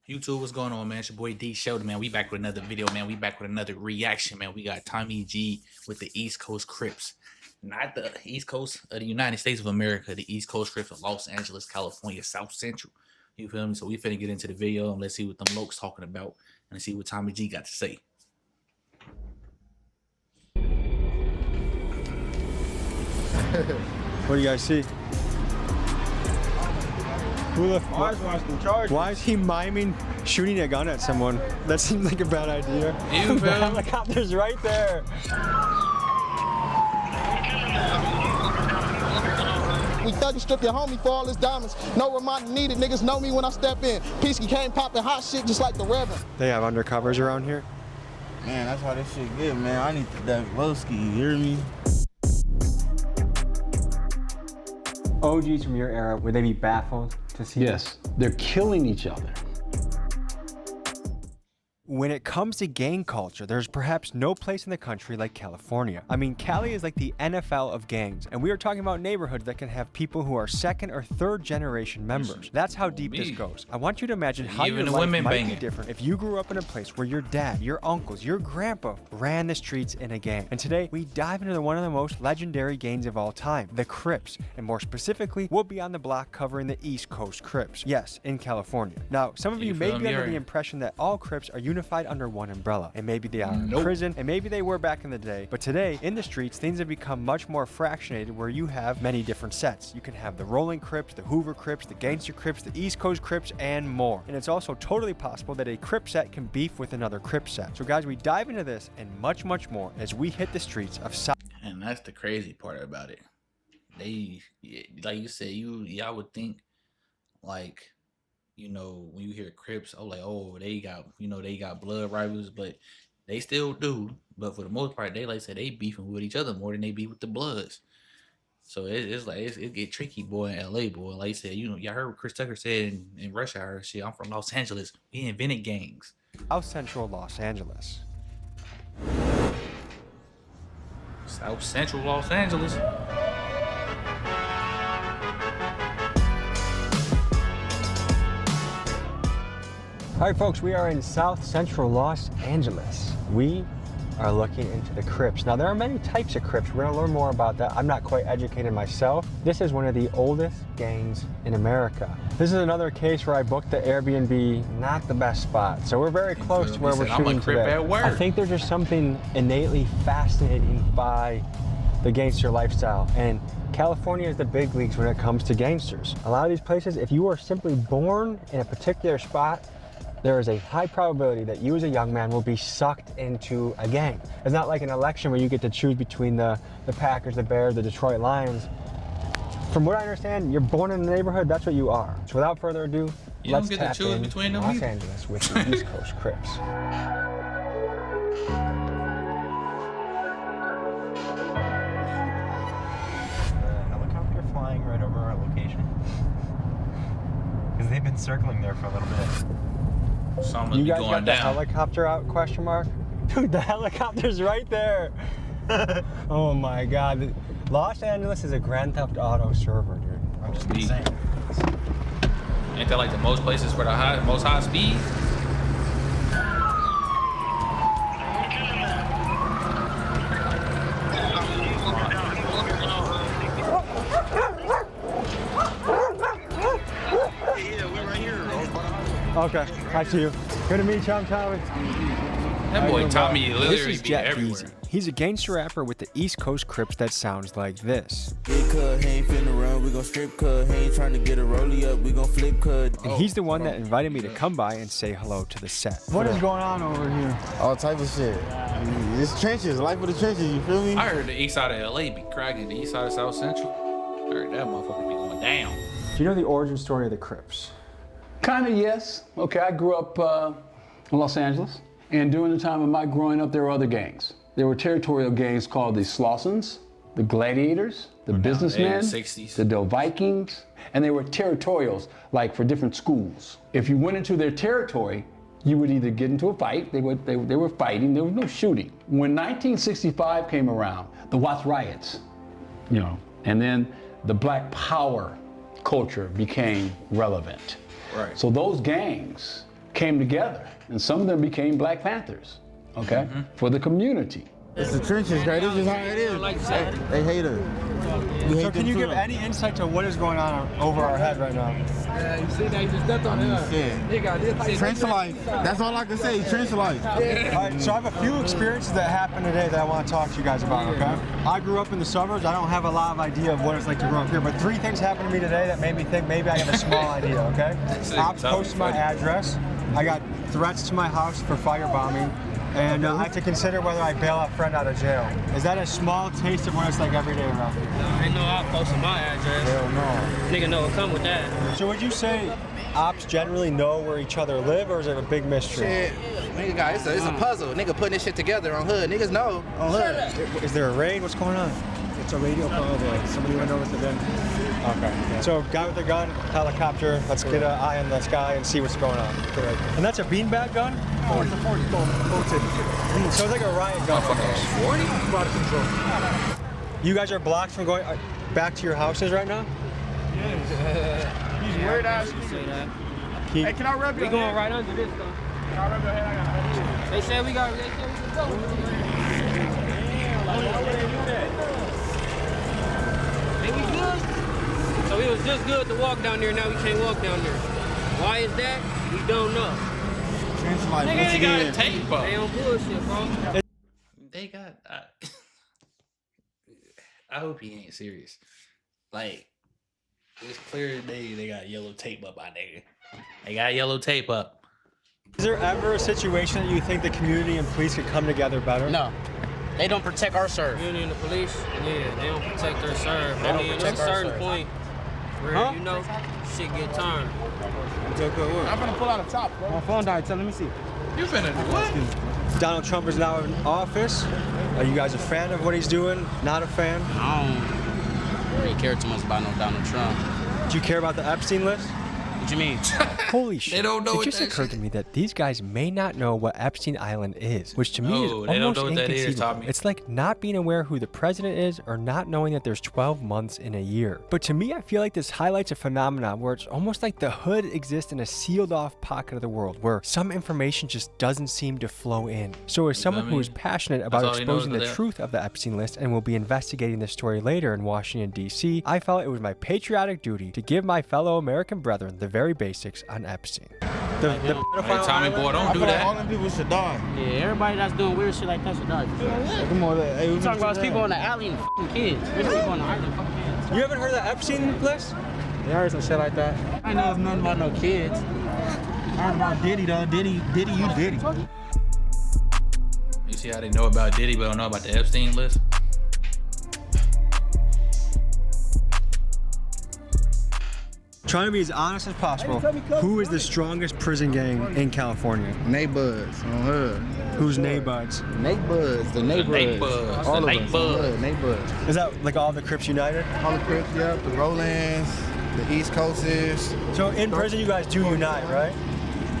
YouTube, what's going on, man? It's your boy D.SHELTON, man. We back with another video, man. We back with another reaction, man. We got Tommy G with the East Coast Crips. Not the East Coast of the United States of America, the East Coast Crips of Los Angeles, California, South Central. You feel me? So we finna get into the video and let's see what them lokes talking about and see what Tommy G got to say. What do you guys see? Why is he miming shooting a gun at someone? That seems like a bad idea. The helicopter's right there. We thug and strip your homie for all his diamonds. No reminder needed. Niggas know me when I step in. Peasky came popping hot shit just like the Reverend. They have undercovers around here? Man, that's how this shit get, man. I need the Lowski, you hear me? OGs from your era, would they be baffled to see Yes, they're killing each other. When it comes to gang culture, there's perhaps no place in the country like California. I mean, Cali is like the NFL of gangs, and we are talking about neighborhoods that can have people who are second or third generation members. That's how deep this goes. I want you to imagine how your life might be different if you grew up in a place where your dad, your uncles, your grandpa ran the streets in a gang. And today, we dive into one of the most legendary gangs of all time, the Crips. And more specifically, we'll be on the block covering the East Coast Crips. Yes, in California. Now, some of you may be under the impression that all Crips are unified under one umbrella, and maybe they are in prison, and maybe they were back in the day, but today in the streets things have become much more fractionated where you have many different sets. You can have the Rolling Crips, the Hoover Crips, the Gangster Crips, the East Coast Crips, and more. And it's also totally possible that a Crip set can beef with another Crip set. So guys, we dive into this and much more as we hit the streets of South. And that's the crazy part about it. They, like you said, y'all would think like, you know, when you hear Crips, they got blood rivals, but they still do. But for the most part, they like I said, they beefing with each other more than they beef with the Bloods. So it get tricky, boy, in LA, boy. Like I said, you know, y'all heard what Chris Tucker said in Rush Hour. Shit, I'm from Los Angeles. We invented gangs. South Central Los Angeles. South Central Los Angeles. All right, folks, we are in South Central Los Angeles. We are looking into the Crips. Now, there are many types of Crips. We're gonna learn more about that. I'm not quite educated myself. This is one of the oldest gangs in America. This is another case where I booked the Airbnb, not the best spot. So we're very close to where we're shooting today. I think there's just something innately fascinating by the gangster lifestyle. And California is the big leagues when it comes to gangsters. A lot of these places, if you are simply born in a particular spot, there is a high probability that you as a young man will be sucked into a gang. It's not like an election where you get to choose between the Packers, the Bears, the Detroit Lions. From what I understand, you're born in the neighborhood, that's what you are. So without further ado, let's tap in Los Angeles with the East Coast Crips. Helicopter flying right over our location. Because they've been circling there for a little bit. You guys got the helicopter out, question mark? Dude, the helicopter's right there. Oh my God. Los Angeles is a Grand Theft Auto server, dude. I'm just saying. Ain't that like the most places for the most high speed? Okay, I see you. Good to meet you, I'm Tommy. That boy Tommy literally be everywhere. He's a gangster rapper with the East Coast Crips that sounds like this. And he's the one that invited me to come by and say hello to the set. What is going on over here? All type of shit. It's trenches, life of the trenches, you feel me? I heard the east side of LA be cracking, the east side of South Central. I heard that motherfucker be going down. Do you know the origin story of the Crips? Kinda, yes. Okay, I grew up in Los Angeles, and during the time of my growing up, there were other gangs. There were territorial gangs called the Slossons, the Gladiators, the Businessmen, the Del Vikings, and they were territorials, like for different schools. If you went into their territory, you would either get into a fight, they were fighting, there was no shooting. When 1965 came around, the Watts riots, you know, and then the Black Power culture became relevant. Right. So those gangs came together, and some of them became Black Panthers, okay, for the community. It's the trenches, right? This is how it is. They hate us. So can you give any insight to what is going on over our head right now? Yeah, you see that? You just stepped on it. Trench life. That's all I can say. Trench life. All right, so I have a few experiences that happened today that I want to talk to you guys about, okay? I grew up in the suburbs. I don't have a lot of idea of what it's like to grow up here, but 3 things happened to me today that made me think maybe I have a small idea, okay? Ops posted my address. I got threats to my house for firebombing. And I have to consider whether I bail a friend out of jail. Is that a small taste of what it's like every day around here? Nah, ain't no op posting my address. Hell no. Nigga know what come with that. So would you say ops generally know where each other live, or is it a big mystery? Shit, nigga, guys, it's a puzzle. Nigga putting this shit together on hood. Niggas know on hood. Is there a raid? What's going on? It's a radio call that somebody went over to them. Okay. So guy with a gun, helicopter, let's get an eye on this guy and see what's going on. And that's a beanbag gun? Oh, it's a 40. So it's like a riot gun. 40? Out of control. You guys are blocked from going back to your houses right now? Yeah. He's weird ass. Hey, can I rub your We going right under this though. Can I rub your head? I got They said we can go. Why would they do that? Ain't we good? So it was just good to walk down there, now we can't walk down there. Why is that? We don't know. Trench life. Nigga ain't got a tape up. They on bullshit, bro. They got. I hope he ain't serious. Like, it's clear they got yellow tape up out there. They got yellow tape up. Is there ever a situation that you think the community and police could come together better? No. They don't protect our serve. Community and the police, yeah, they don't protect their serve. I mean, there's a certain point where, you know, shit get turned. I'm gonna pull out a top, bro. My phone died. Let me see. You finna do what? Donald Trump is now in office. Are you guys a fan of what he's doing? Not a fan? I don't really care too much about no Donald Trump. Do you care about the Epstein list? What you mean? Holy shit. They don't know it what just that occurred to shit me that these guys may not know what Epstein Island is, which to me is No, they don't almost know what that is, inconceivable. Tommy. It's like not being aware who the president is or not knowing that there's 12 months in a year. But to me, I feel like this highlights a phenomenon where it's almost like the hood exists in a sealed off pocket of the world where some information just doesn't seem to flow in. So as someone who is passionate about all he knows exposing the is that. truth of the Epstein list and will be investigating this story later in Washington, D.C., I felt it was my patriotic duty to give my fellow American brethren the very basics on Epstein. The Hey, pedophile Tommy island? boy, don't I do feel like all that. them people should die. Yeah, everybody that's doing weird shit like that should die. Come on, hey, You talking about people on the alley and fucking kids. There's people on the island fucking kids. You haven't heard of the Epstein list? Yeah, I heard some shit like that. I know nothing about no kids. I heard about Diddy though. Diddy, you Diddy. You see how they know about Diddy but don't know about the Epstein list? Trying to be as honest as possible, who is the strongest prison gang in California? Neighbors on hood. Who's Neighbuds? Neighbors, the neighbors. Neighbors, All the of us. neighbors. Neighbors. Is that like all the Crips United? All the Crips, yeah. The Rollins, the East Coasters. So in prison you guys do unite, right?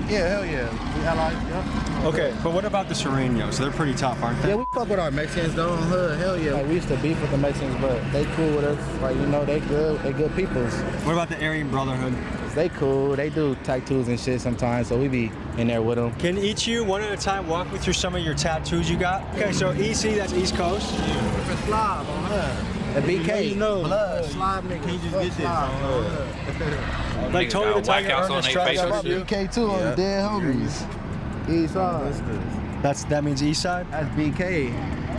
Yeah, hell yeah. We allies, yeah. Okay, but what about the Serenos? They're pretty tough, aren't they? Yeah, we fuck with our Mexicans though on hood. Hell yeah. Like, we used to beef with the Mexicans, but they cool with us. Like, you know, they good peoples. What about the Aryan Brotherhood? They cool. They do tattoos and shit sometimes, so we be in there with them. Can each you, one at a time, walk me through some of your tattoos you got? Okay, so EC, that's East Coast. Slob on hood. The BK, blood, slob nigga. Can you just get this on hood? Like Tony the Tiger Whiteouts earned on a their strike. face and That's shit. BK too on the dead homies. East side. that means East Side? That's BK.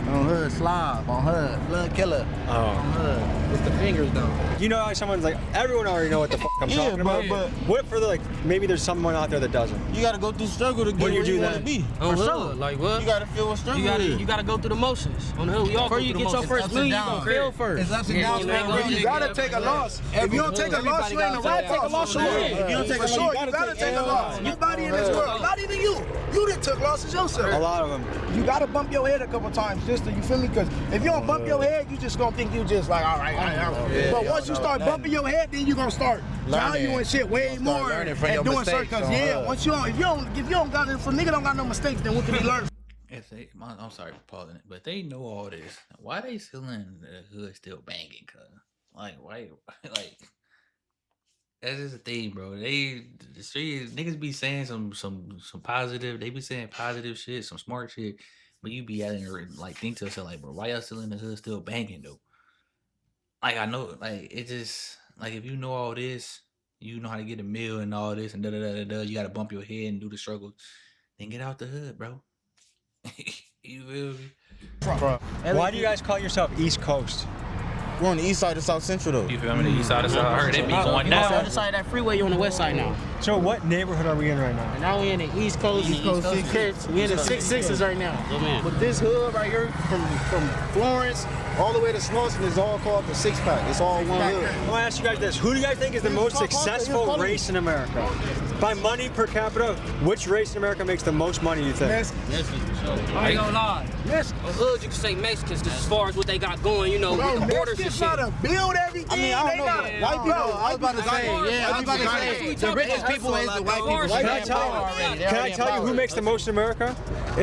On hood, slob, on hood, blood killer. Oh. On hood. It's the fingers though. You know how someone's like, everyone already know what the fuck I'm Yeah, talking about? but- What for the, like, maybe there's someone out there that doesn't. You gotta go through struggle to get When you where do you that- wanna be. On For hood, sure. like what? You gotta feel what struggle is. You gotta go through the motions. On the hood, we all Before go you through get the your motions. first Ups meal, and you gonna downs. fail first. It's ups and Yeah, downs, yeah, bro. yeah, You yeah, gotta yeah, take a yeah. loss. If you don't take a loss, you ain't a right take a loss. If you don't take a loss, you gotta take a loss. Nobody in this world, not even you. You done took losses yourself. A lot of them. You gotta bump your head a couple times just to, you feel me? Because if you don't bump your head, you just gonna think you just like, all right. But once you start bumping your head, then you gonna start valuing shit way more learning and from your doing certain. mistakes Cause on yeah, hood. once if you don't got if a nigga don't got no mistakes, then what can he learn? If they, I'm sorry for pausing it, but they know all this. Why they still in the hood still banging? Cause like why like That's just the thing, bro. The street niggas be saying some positive. They be saying positive shit, some smart shit. But you be out there like think to yourself like, bro, why y'all still in the hood, still banging though? Like I know, like it just like if you know all this, you know how to get a meal and all this and da da da da da. You got to bump your head and do the struggle. Then get out the hood, bro. You feel me? Why do you guys call yourself East Coast? We're on the east side of South Central though. You feel me? The east side of South. I heard it be going You on the down. other side of that freeway, you on the west side now. So what neighborhood are we in right now? And now we in the East Coast. Crips. We in the 6-6s right now. Man. But this hood right here, from Florence all the way to Slauson, is all called the Six Pack. It's all one hood. I want to ask you guys this. Who do you guys think is the most successful race in America? By money per capita, which race in America makes the most money, you think? I ain't gonna lie. On hood, you can say Mexicans, because as far as what they got going, you know, with the borders and shit. Trying to build everything. I mean, I don't know. White people, I was about to say, the richest people is the white people. Can I tell you who makes the most in America?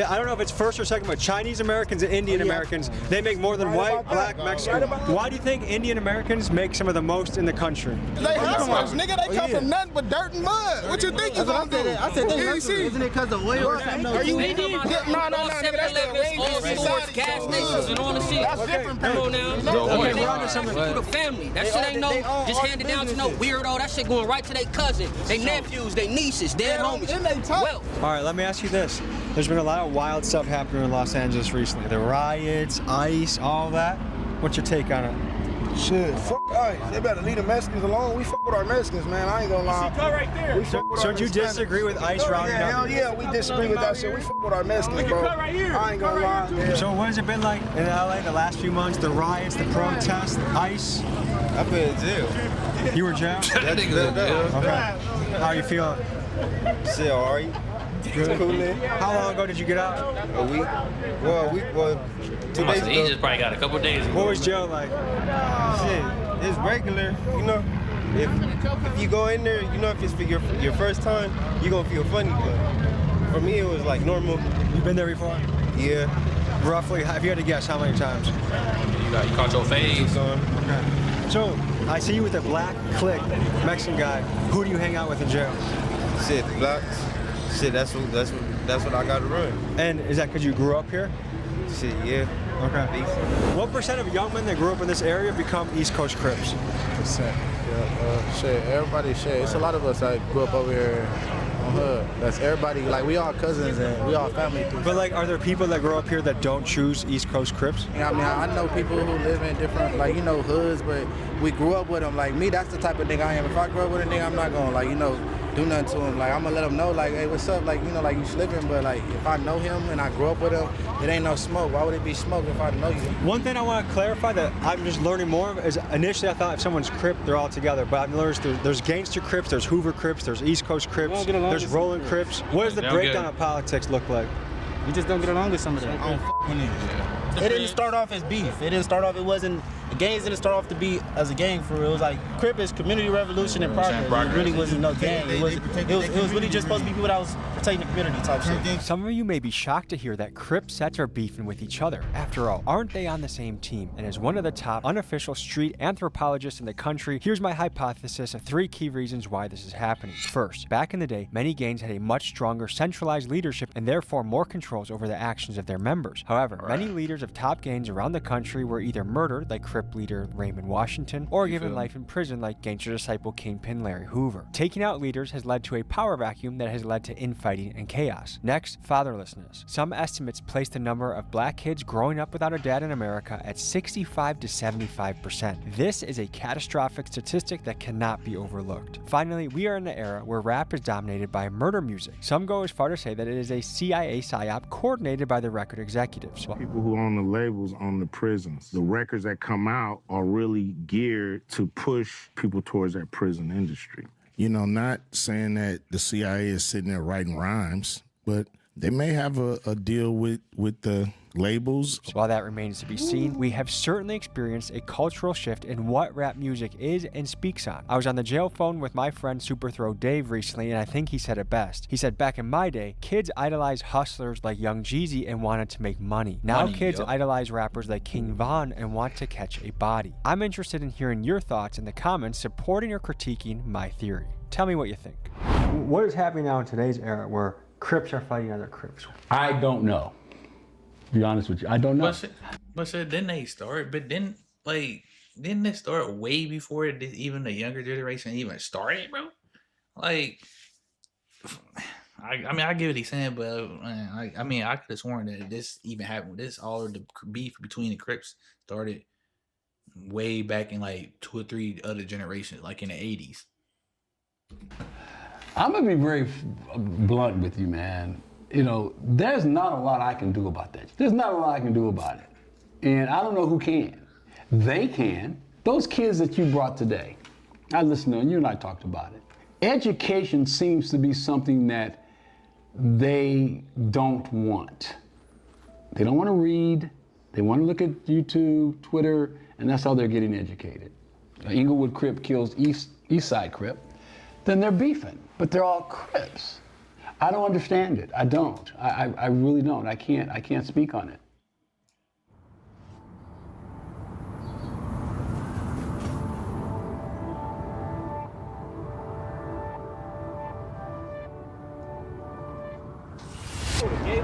I don't know if it's first or second, but Chinese Americans and Indian Americans, they make more than white, black, Mexican. Why do you think Indian Americans make some of the most in the country? They hustlers, nigga. They come from nothing but dirt and mud. What you think you gonna do? I said, isn't it because of oil or something? Are you Indian? No, nigga, that's the arrangement. All stores, gas stations, and all the shit. That's different. Come on now. Okay, They we're on to something. through the family. That shit ain't no just handed down to no weirdo. That shit going right to their cousin, their nephews, their nieces, their homies. Well, All right, let me ask you this. There's been a lot of wild stuff happening in Los Angeles recently. The riots, ICE, all that. What's your take on it? Shit, fuck ICE. They better leave the Mexicans alone. We fuck with our Mexicans, man. I ain't gonna lie. right there. We fuck with So our do you Hispanics. disagree with ICE rounding Yeah, up? hell yeah, we disagree with that shit. We fuck with our Mexicans, bro. right here. I ain't gonna lie. Yeah. So what has it been like in LA the last few months? The riots, the protests, ICE? I've been in jail. You were in jail? That nigga Okay. How are you feeling? Shit, all right. Good. Cool, man. How long ago did you get out? A week. Well, 2 days He ago. just probably got a couple days ago. What was jail like? Shit, it's regular, you know. If you go in there, you know, if it's for your first time, you gonna feel funny. But for me, it was like normal. You been there before? Yeah. Roughly, if you had to guess, how many times? You caught your face. Okay. So, I see you with a black clique, Mexican guy. Who do you hang out with in jail? Shit, blacks. Shit, that's what I got to run. And is that because you grew up here? Shit, yeah. Okay. What percent of young men that grew up in this area become East Coast Crips? Shit, everybody, shit. It's a lot of us that grew up over here on hood. That's everybody, like, we all cousins and we all family. But, like, are there people that grow up here that don't choose East Coast Crips? Yeah, I mean, I know people who live in different, like, you know, hoods, but we grew up with them. Like, me, that's the type of nigga I am. If I grow up with a nigga, I'm not gonna, like, you know, do nothing to him. Like, I'm gonna let him know, like, hey, what's up? Like, you know, like, you slipping, but, like, if I know him and I grew up with him, it ain't no smoke. Why would it be smoke if I know you? One thing I want to clarify that I'm just learning more of is initially I thought if someone's Crip, they're all together. But I've learned there's gangster Crips, there's Hoover Crips, there's East Coast Crips, there's Rolling Crips. What does the breakdown of politics look like? You just don't get along with some of them. I don't fuck with niggas. It didn't start off as beef. It didn't start off, it wasn't, the gangs didn't start off to be as a gang for real. It was like Crip is community revolution and progress. It really wasn't no gang. It was really just supposed to be people that was protecting the community type shit. Some of you may be shocked to hear that Crip sets are beefing with each other. After all, aren't they on the same team? And as one of the top unofficial street anthropologists in the country, here's my hypothesis of 3 key reasons why this is happening. First, back in the day, many gangs had a much stronger centralized leadership and therefore more controls over the actions of their members. However, many leaders of top gangs around the country were either murdered, like Crip leader Raymond Washington, or given life in prison, like gangster disciple kingpin Larry Hoover. Taking out leaders has led to a power vacuum that has led to infighting and chaos. Next, fatherlessness. Some estimates place the number of black kids growing up without a dad in America at 65 to 75%. This is a catastrophic statistic that cannot be overlooked. Finally, we are in an era where rap is dominated by murder music. Some go as far to say that it is a CIA psyop coordinated by the record executives. People who own the labels own the prisons. The records that come out are really geared to push people towards that prison industry. You know, not saying that the CIA is sitting there writing rhymes, but They may have a deal with the labels. While that remains to be seen, we have certainly experienced a cultural shift in what rap music is and speaks on. I was on the jail phone with my friend Super Throw Dave recently, and I think he said it best. He said, back in my day, kids idolized hustlers like Young Jeezy and wanted to make money. Now kids idolize rappers like King Von and want to catch a body. I'm interested in hearing your thoughts in the comments supporting or critiquing my theory. Tell me what you think. What is happening now in today's era where Crips are fighting other Crips? I don't know. To be honest with you, I don't know. But didn't they start? But didn't they start way before even the younger generation even started, bro? Like, I mean, I get what he's saying, but I mean, I could have sworn that this even happened. This all of the beef between the Crips started way back in like 2 or 3 other generations, like in the 80s. I'm gonna be very blunt with you, man. You know, there's not a lot I can do about that. There's not a lot I can do about it. And I don't know who can. They can. Those kids that you brought today, I listened to, and you and I talked about it. Education seems to be something that they don't want. They don't want to read. They want to look at YouTube, Twitter, and that's how they're getting educated. Inglewood Crip kills East Side Crip, then they're beefing, but they're all Crips. I don't understand it. I don't. I really don't. I can't speak on it.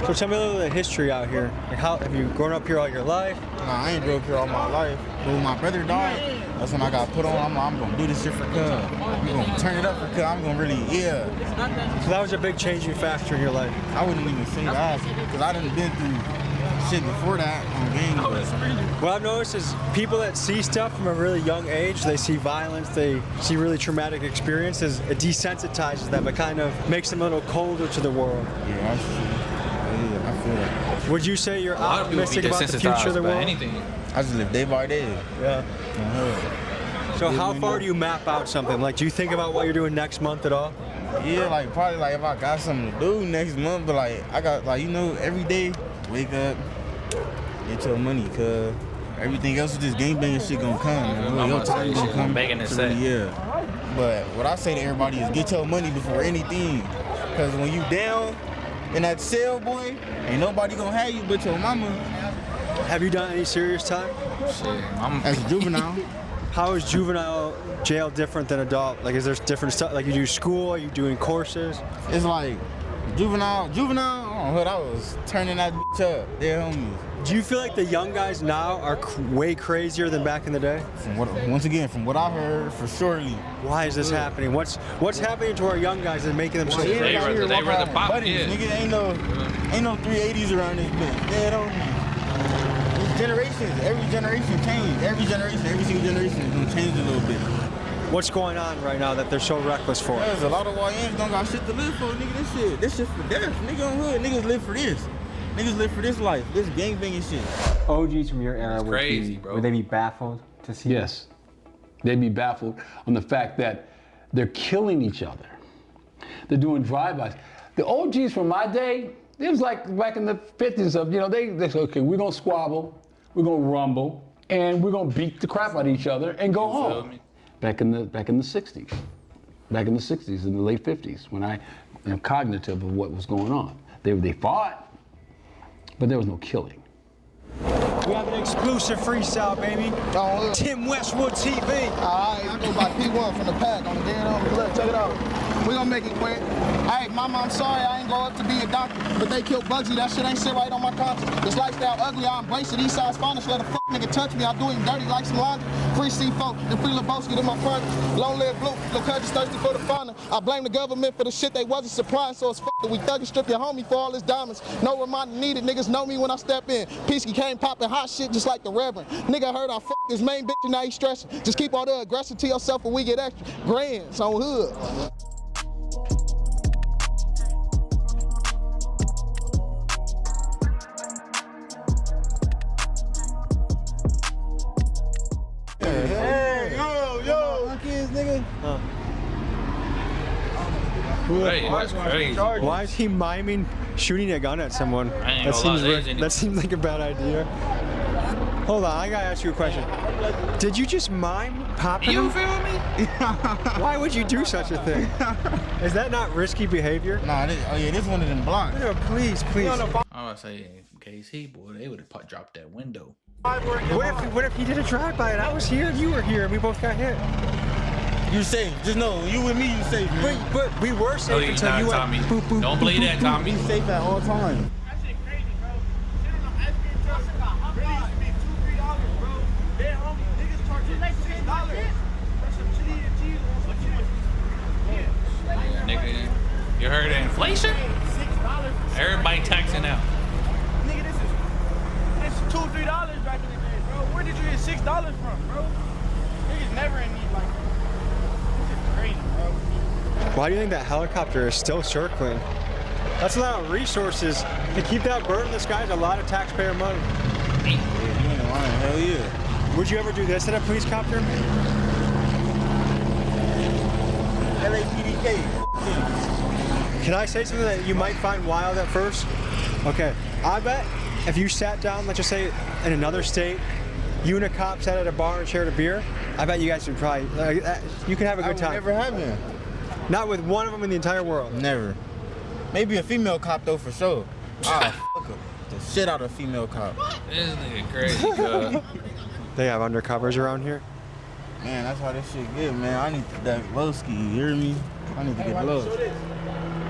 So tell me a little bit of history out here. Like, how have you grown up here all your life? Nah, I ain't grew up here all my life. But when my brother died, that's when I got put on. I'm gonna do this shit for cuz. I'm gonna turn it up for cuz. I'm gonna really, So that was a big changing factor in your life. I wouldn't even say that, because I done been through shit before that on game. What I've noticed is people that see stuff from a really young age, they see violence, they see really traumatic experiences, it desensitizes them. It kind of makes them a little colder to the world. Yeah, I feel that. Would you say you're optimistic about the future of the world? Anything. I just live day by day. Yeah. So how far do you map out something? Like, do you think about what you're doing next month at all? Yeah, like probably like if I got something to do next month, but like I got like, you know, every day, wake up, get your money, cuz everything else with this gangbanging shit gonna come. Your time gonna come. Yeah. But what I say to everybody is get your money before anything. Cause when you down in that cell, boy, ain't nobody gonna have you but your mama. Have you done any serious time? Shit, I'm as a juvenile. How is juvenile jail different than adult? Like, is there different stuff? Like, you do school? Are you doing courses? It's like juvenile. Oh, I was turning that bitch up. They're homies. Do you feel like the young guys now are way crazier than back in the day? From what I heard, for surely. Why is this happening? What's happening to our young guys that's making them so crazy? They rather pop. Nigga, ain't no 380s around this bitch. They don't. Generations, every generation change. Every single generation is gonna change a little bit. What's going on right now that they're so reckless for? There's a lot of YNs don't got shit to live for, nigga. This shit for death. Nigga on hood, niggas live for this. Niggas live for this life, this gangbanging shit. OGs from your era would they be baffled to see? Yes, they'd be baffled on the fact that they're killing each other. They're doing drive-bys. The OGs from my day, it was like back in the 50s of, you know, they said, okay, we're gonna squabble, we're gonna rumble, and we're gonna beat the crap out of each other and go home. Back in the 60s. Back in the 60s, in the late 50s, when I am cognitive of what was going on. They fought, but there was no killing. We have an exclusive freestyle, baby. Tim Westwood TV. All right, I go by P1 from the pack on the dead on the left. Check it out. We gonna make it quick. Hey, mama, I'm sorry I ain't go up to be a doctor, but they killed Bugsy. That shit ain't sit right on my conscience. This lifestyle ugly, I embrace it. East side's finest. Let a fuck nigga touch me. I do him dirty like some laundry. Free C4 and free Lebowski to my partner. Long live Blue. Look, just thirsty for the fauna. I blame the government for the shit they wasn't supplying, so it's fucking. We thug and strip your homie for all his diamonds. No reminder needed. Niggas know me when I step in. Peasky came popping hot shit just like the Reverend. Nigga heard I fucked his main bitch and now he stressing. Just keep all the aggression to yourself when we get extra. Grands on hood. Hey, yo, kids, nigga. Hey, that's crazy. Why is he miming shooting a gun at someone? That seems like a bad idea. Hold on, I gotta ask you a question. Did you just mime popping him? You feel me? Why would you do such a thing? Is that not risky behavior? Nah, this one of them blocks. No, please. I would say, KC, boy, they would have dropped that window. What if he did a drive-by and I was here and you were here and we both got hit? You safe. Just know, you with me, you safe, man. But we were safe until you went Tommy. boop, boop, Don't boop, believe boop, that, boop. Tommy. Be safe at all times. That shit crazy, bro. Shit on the ice cream truck really used to be $2-3, bro. Then homie, niggas charging $6 for some chili and cheese or some chicken. Yeah. Nigga, you heard of inflation? $6. Everybody taxing out. Nigga, this is $2-3 back in the day, bro. Where did you get $6 from, bro? Niggas never in need like that. This is crazy, bro. Why do you think that helicopter is still circling? That's a lot of resources. To keep that bird in the sky is a lot of taxpayer money. Yeah, you ain't lying. Hell yeah. Would you ever do this in a police copter? LAPDK. Can I say something that you might find wild at first? Okay, I bet if you sat down, let's just say in another state, you and a cop sat at a bar and shared a beer, I bet you guys would probably, you could have a good time. Never happened. Not with one of them in the entire world. Never. Maybe a female cop though, for sure. Ah, fuck her. The shit out of a female cop. This nigga crazy, cuz. They have undercovers around here? Man, that's how this shit get, man. I need that low ski, you hear me? I need to get low.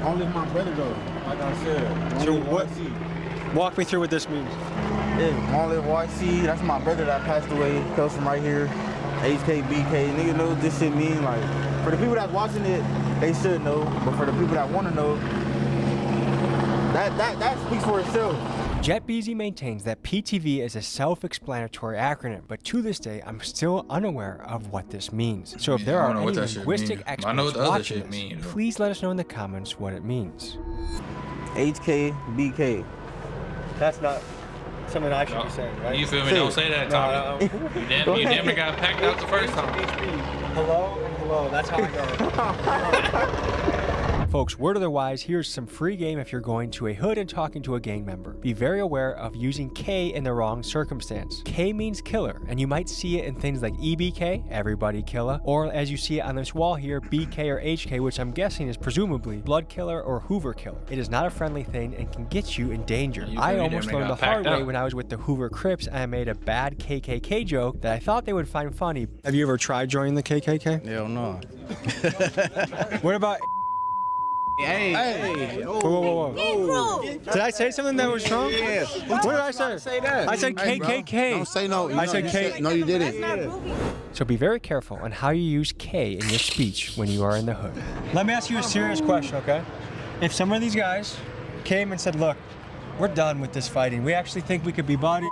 Only my brother though, like I said. So what? Walk me through what this means. Yeah, Long Live YC, that's my brother that passed away. He comes from right here. HK, BK, nigga know what this shit mean. Like, for the people that's watching it, they should know. But for the people that want to know, that speaks for itself. Jet Beezy maintains that PTV is a self-explanatory acronym, but to this day, I'm still unaware of what this means. So if there are any linguistic experts watching this, please let us know in the comments what it means. HK, BK. That's not something I should be saying, right? You feel me? Don't say that, Tommy. You damn near got packed out the first time. Hello and hello. That's how I go. Folks, word otherwise, here's some free game if you're going to a hood and talking to a gang member. Be very aware of using K in the wrong circumstance. K means killer, and you might see it in things like EBK, everybody killer, or as you see it on this wall here, BK or HK, which I'm guessing is presumably blood killer or Hoover killer. It is not a friendly thing and can get you in danger. I almost learned the hard way when I was with the Hoover Crips and I made a bad KKK joke that I thought they would find funny. Have you ever tried joining the KKK? Hell no. What about... Hey. Whoa. Did I say something that was wrong? Yeah. What did I say? I said KKK. Don't say no. I said K. No, you didn't. So be very careful on how you use K in your speech when you are in the hood. Let me ask you a serious question, okay? If some of these guys came and said, look, we're done with this fighting. We actually think we could be buddies.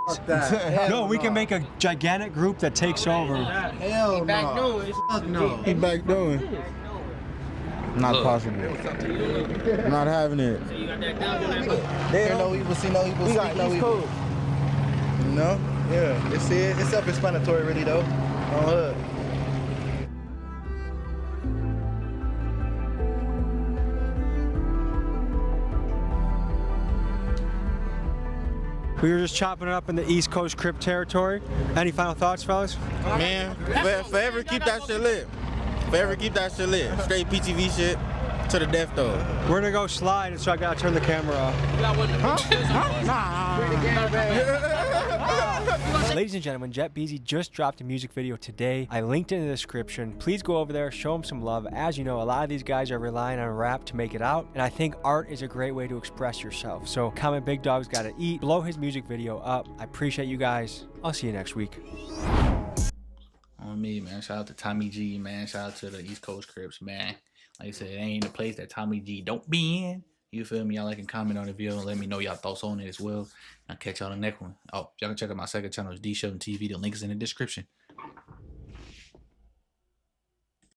No, we can make a gigantic group that takes over. Hell no. Fuck no. He back doing. Not possible. I'm not having it. So you got that down on that book? They know evil, see no evil, We speak got no East evil. Coast. No? Yeah, it's self-explanatory really though. On hood. We were just chopping it up in the East Coast Crip territory. Any final thoughts, fellas? Man, forever keep that shit lit. Forever keep that shit lit. Straight PTV shit to the death though. We're gonna go slide, and so I gotta turn the camera off. Ladies and gentlemen, Jet Beezy just dropped a music video today. I linked it in the description. Please go over there, show him some love. As you know, a lot of these guys are relying on rap to make it out, and I think art is a great way to express yourself. So comment Big Dog's Gotta Eat, blow his music video up. I appreciate you guys. I'll see you next week. On me, man. Shout out to Tommy G, man. Shout out to the East Coast Crips, man. Like I said, it ain't a place that Tommy G don't be in. You feel me? Y'all like and comment on the video and let me know y'all thoughts on it as well. I'll catch y'all on the next one. Oh, y'all can check out my second channel, D.SHELTONTV. The link is in the description.